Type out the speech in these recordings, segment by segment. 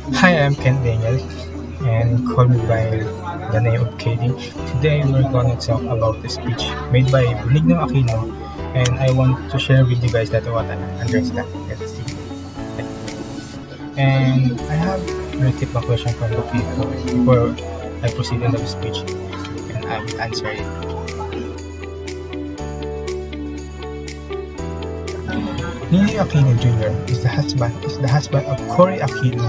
Hi, I'm Ken Daniel, and call me by the name of KD. Today, we're gonna talk about the speech made by Benigno Aquino, and I want to share with you guys that what I understand. Let's see. And I have received a question from the people before I proceed in the speech, and I will answer it. Ninoy Aquino Jr. is the husband of Cory Aquino.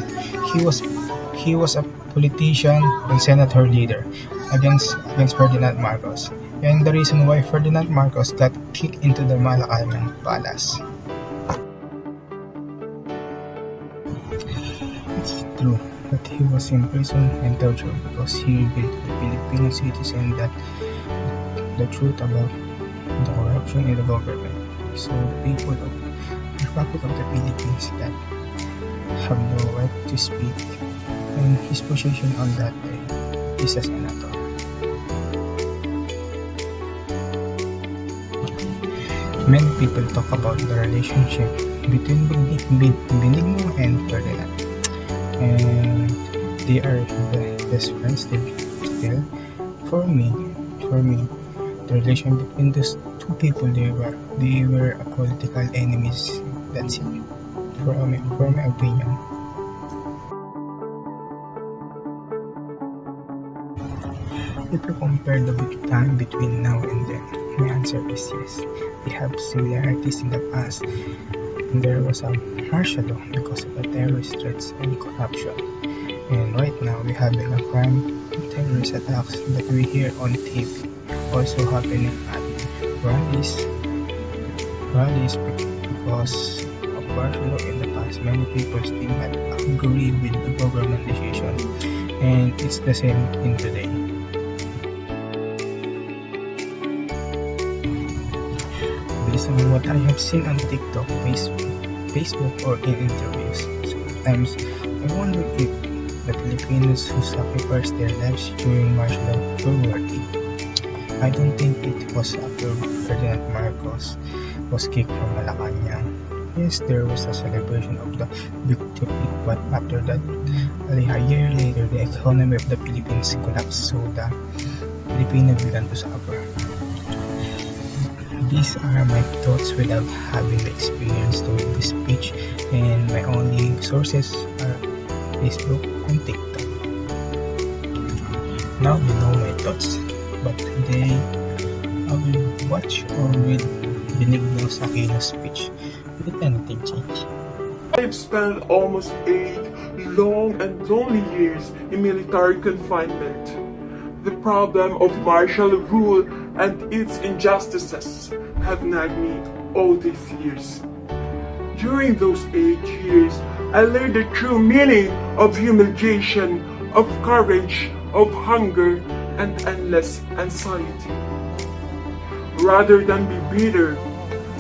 He was he was a politician and senator leader against Ferdinand Marcos, and the reason why Ferdinand Marcos got kicked into the Malacanang Palace. It's true that he was imprisoned and tortured because he revealed to the Filipino citizen that the truth about the corruption in the government. So people of the Republic of the Philippines that have no right to speak, and his position on that day is a senator. Many people talk about the relationship between Benigno and Ferdinand, and they are the best friends still. For me, the relation between these two people, they were a political enemies. That's it. For my opinion. If you compare the time between now and then, my answer is yes. We have similarities in the past. There was a martial law because of the terrorist threats and corruption. And right now, we have a crime and terrorist attacks that we hear on TV also happening at rallies. Rallies because of martial law in the past. Many people still not agree with the government decision, and it's the same in today. Based on what I have seen on TikTok, Facebook, or in interviews, sometimes I wonder if the Filipinos who sacrificed their lives during martial law were worthy. I don't think it was after Ferdinand Marcos was kicked from Malacanang. Yes, there was a celebration of the victory, but after that, a year later, the economy of the Philippines collapsed, so the Filipino began to suffer. These are my thoughts without having the experience to read this speech, and my only sources are Facebook and TikTok. Now you know my thoughts, but today I will watch or read Benigno Aquino's speech. Will anything change? I've spent almost 8 long and lonely years in military confinement. The problem of martial rule and its injustices have nagged me all these years. During those 8 years, I learned the true meaning of humiliation, of courage, of hunger, and endless anxiety. Rather than be bitter,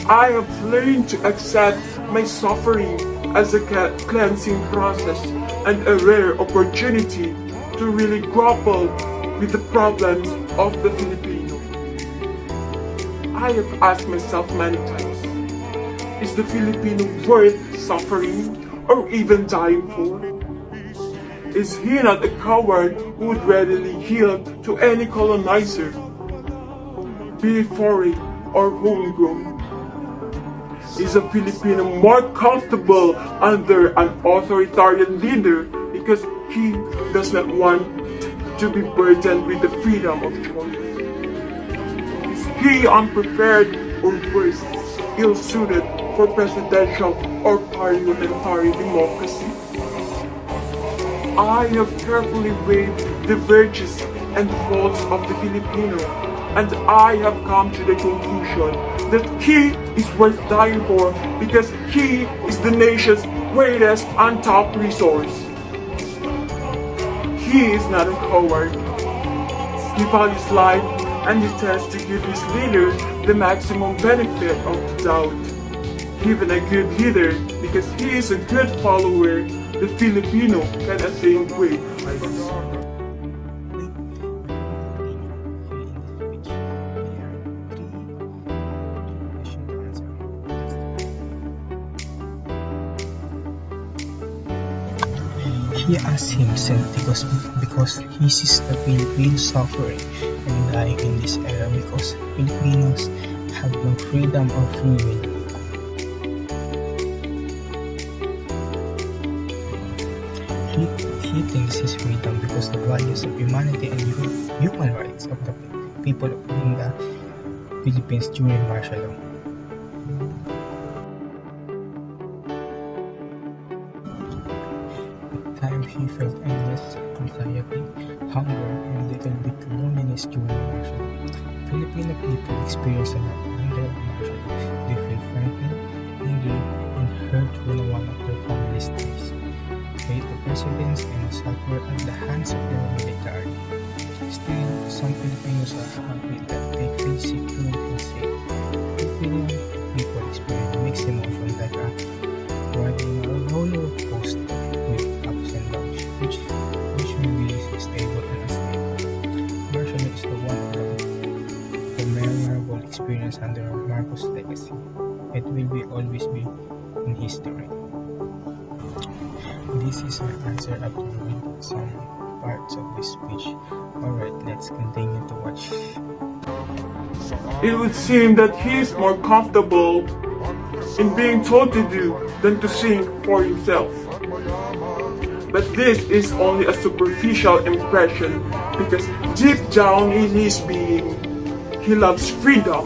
I have learned to accept my suffering as a cleansing process and a rare opportunity to really grapple with the problems of the Filipino. I have asked myself many times, is the Filipino worth suffering or even dying for? Is he not a coward who would readily yield to any colonizer, be it foreign or homegrown? Is a Filipino more comfortable under an authoritarian leader because he does not want to be burdened with the freedom of choice? Is he unprepared or worse, ill-suited for presidential or parliamentary democracy? I have carefully weighed the virtues and faults of the Filipino, and I have come to the conclusion that he is worth dying for because he is the nation's greatest untapped resource. He is not a coward. He values life and he tends to give his leader the maximum benefit of the doubt. Even a good leader, because he is a good follower, the Filipino can attain great heights. He asks himself because he sees the Filipinos suffering and dying in this era because Filipinos have no freedom or free will. He thinks his freedom because the values of humanity and human rights of the people in the Philippines during martial law. At times he felt endless anxiety, hunger, and little bit loneliness during martial law. Filipino people experience a lot under martial law. They feel frightened, angry, and hurt when one of their families dies. Hate the presidents and suffer at the hands of their military. Still, some Filipinos are happy that they feel secure and safe. Filipino people experience mixed emotions like riding a roller coaster with ups and downs, which may be stable and unstable. Martial law is the one of the memorable experience under Marcos' legacy. It will always be in history. This is my answer after reading some parts of this speech. Alright, let's continue to watch. It would seem that he is more comfortable in being told to do than to think for himself. But this is only a superficial impression because deep down in his being, he loves freedom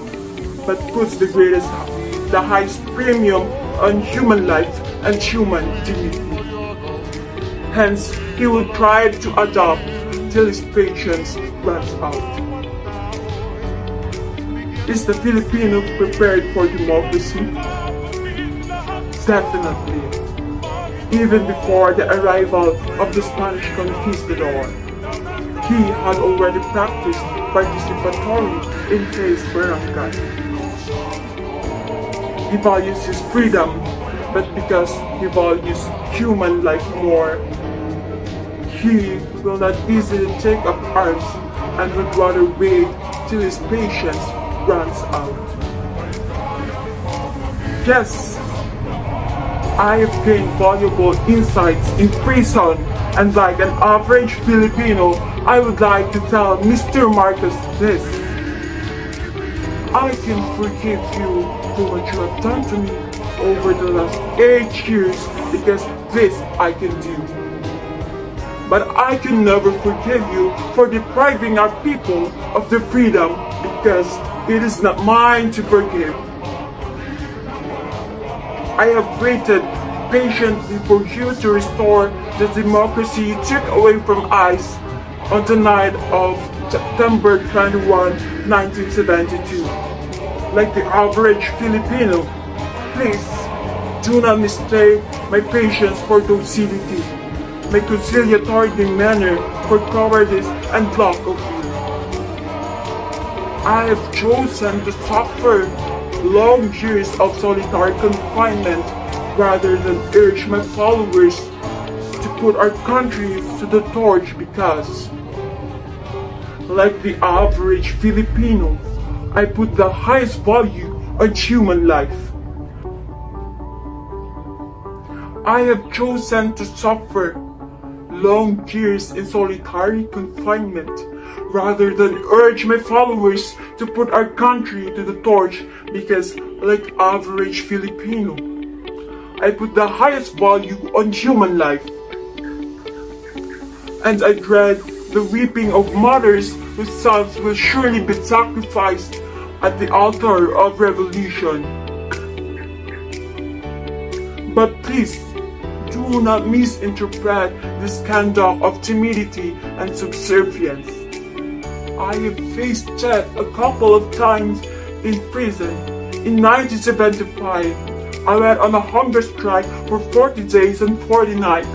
but puts the highest premium on human life and human dignity. Hence, he will try to adopt till his patience runs out. Is the Filipino prepared for democracy? Definitely. Even before the arrival of the Spanish conquistador, he had already practiced participatory in his barangay. He values his freedom, but because he values human life more, he will not easily take up arms and would rather wait till his patience runs out. Yes, I have gained valuable insights in prison, and like an average Filipino, I would like to tell Mr. Marcos this. I can forgive you for what you have done to me over the last 8 years because this I can do. But I can never forgive you for depriving our people of their freedom because it is not mine to forgive. I have waited patiently for you to restore the democracy you took away from us on the night of September 21, 1972. Like the average Filipino, please do not mistake my patience for docility, my conciliatory demeanor for cowardice and lack of will. I have chosen to suffer long years of solitary confinement rather than urge my followers to put our country to the torch because, like the average Filipino, I put the highest value on human life. I have chosen to suffer long years in solitary confinement rather than urge my followers to put our country to the torch because, like average Filipino, I put the highest value on human life. And I dread the weeping of mothers whose sons will surely be sacrificed at the altar of revolution. But please, do not misinterpret this conduct of timidity and subservience. I have faced death a couple of times in prison. In 1975, I went on a hunger strike for 40 days and 40 nights,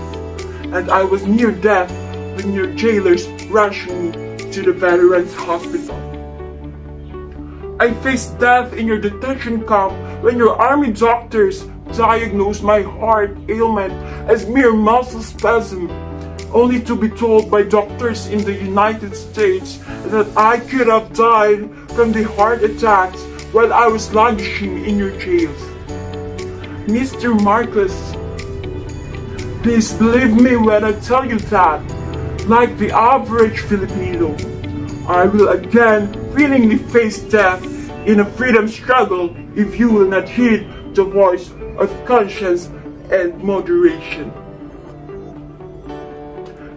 and I was near death when your jailers rushed me to the Veterans Hospital. I faced death in your detention camp when your army doctors diagnosed my heart ailment as mere muscle spasm, only to be told by doctors in the United States that I could have died from the heart attacks while I was languishing in your jails. Mr. Marcos, Please believe me when I tell you that, like the average Filipino, I will again willingly face death in a freedom struggle if you will not heed the voice of conscience and moderation.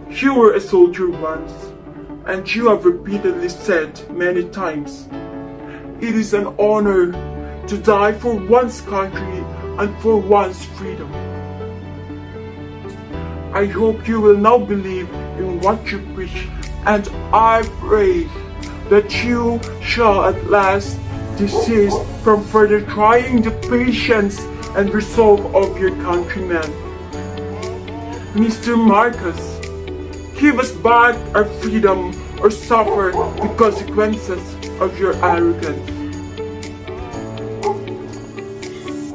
You were a soldier once, and you have repeatedly said many times, it is an honor to die for one's country and for one's freedom. I hope you will now believe in what you preach, and I pray that you shall at last desist from further trying the patience and resolve of your countrymen. Mr. Marcos, give us back our freedom or suffer the consequences of your arrogance.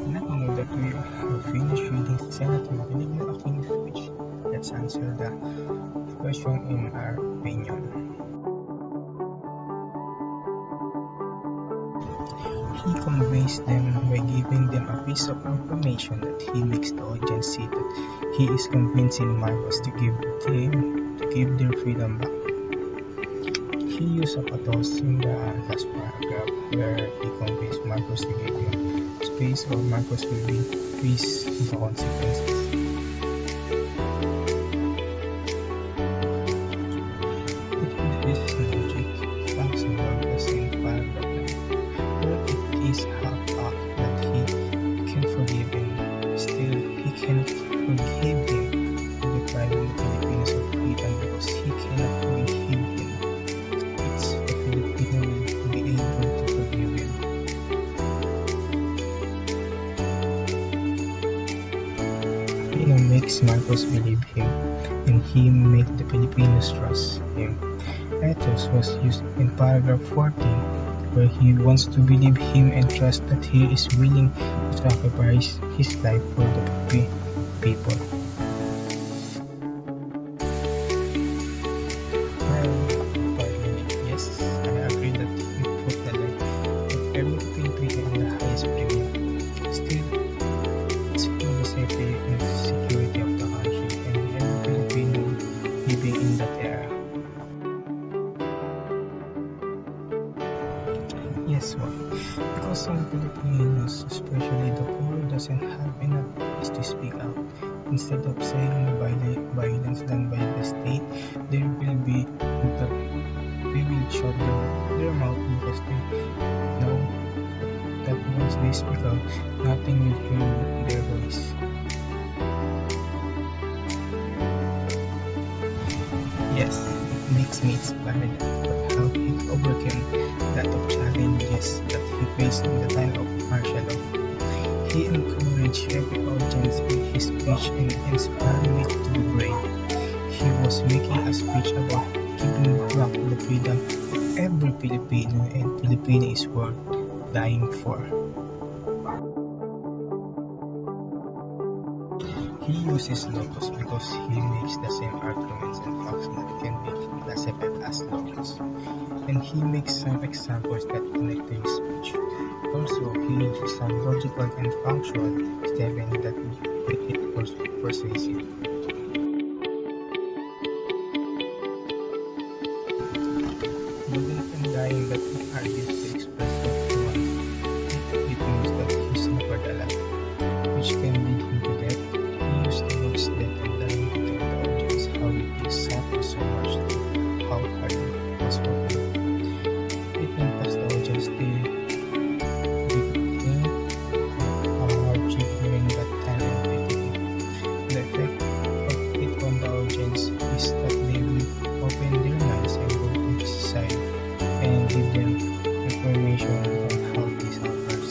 Now that we have finished reading Senator Benigno Aquino's speech, let's answer the question in our opinion. He conveys them by giving them a piece of information that he makes the audience see that he is convincing Marcos to give their freedom back. He used a pathos in the last paragraph where he conveys Marcos to give him space or Marcos will be faced the consequences. It is logic, thanks to Marcos in paragraph 9, where it is half-up that he can forgive him. Still, he cannot forgive him for depriving the Filipinos of freedom because he cannot forgive him. It's the Filipino will be able to forgive him. Aquino makes Marcos believe him, and he makes the Filipinos trust him. Ethos was used in paragraph 14, where he wants to believe him and trust that he is willing to sacrifice his life for the people. Yes, I agree that he put the life of every Filipino in the highest premium. Still, it's for the safety and security of the country and every Filipino living in that era. Yes, why? Because some Filipinos, especially the poor, doesn't have enough voice to speak out. Instead of saying violence done by the state, they will shut their mouth because they know that once they speak out, nothing will hear their voice. Yes, it makes me inspired about how he overcame that of challenges that he faced in the time of martial law. He encouraged every audience in his speech and inspired me to be brave. He was making a speech about giving back the freedom of every Filipino, and Filipino is worth dying for. He uses logos because he makes the same arguments and facts that can be classified as logos, and he makes some examples that connect to his speech. Also, he uses some logical and functional statements that make it persuasive. Belief in dying that he argues to express what he wants, it means that he suffered a lot, which can lead him to death. He used the words death and dying to tell the audience how he suffered so much and how hard it was for him. It impacts the audience to hardship during that time and pity. The effect of it on the audience is that they will open their minds and go to his side and give them information on how he suffers.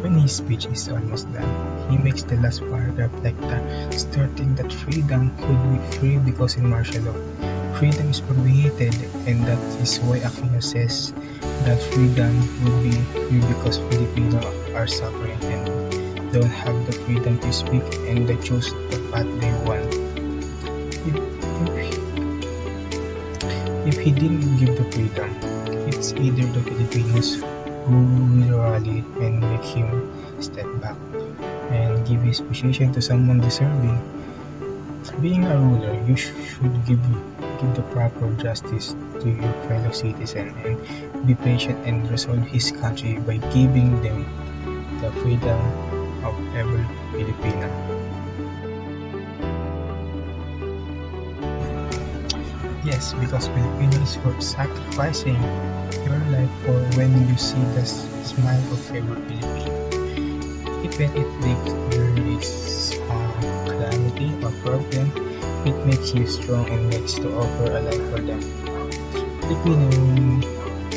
When his speech is almost done, he makes the last paragraph like that, stating that freedom could be free because in martial law, freedom is prohibited, and that is why Aquino says that freedom would be free because Filipinos are suffering and don't have the freedom to speak and they choose the path they want. If he didn't give the freedom, it's either the Filipinos who will rally and make him step back and give his position to someone deserving. Being a ruler, you should give the proper justice to your fellow citizen and be patient and resolve his country by giving them the freedom of every Filipino. Yes, because Filipinos were sacrificing your life for when you see the smile of every Filipino. Even if there is calamity or problem, it makes you strong and makes to offer a life for them. Filipino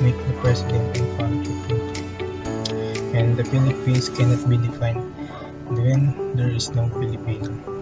make the president and country too. And the Philippines cannot be defined when there is no Filipino.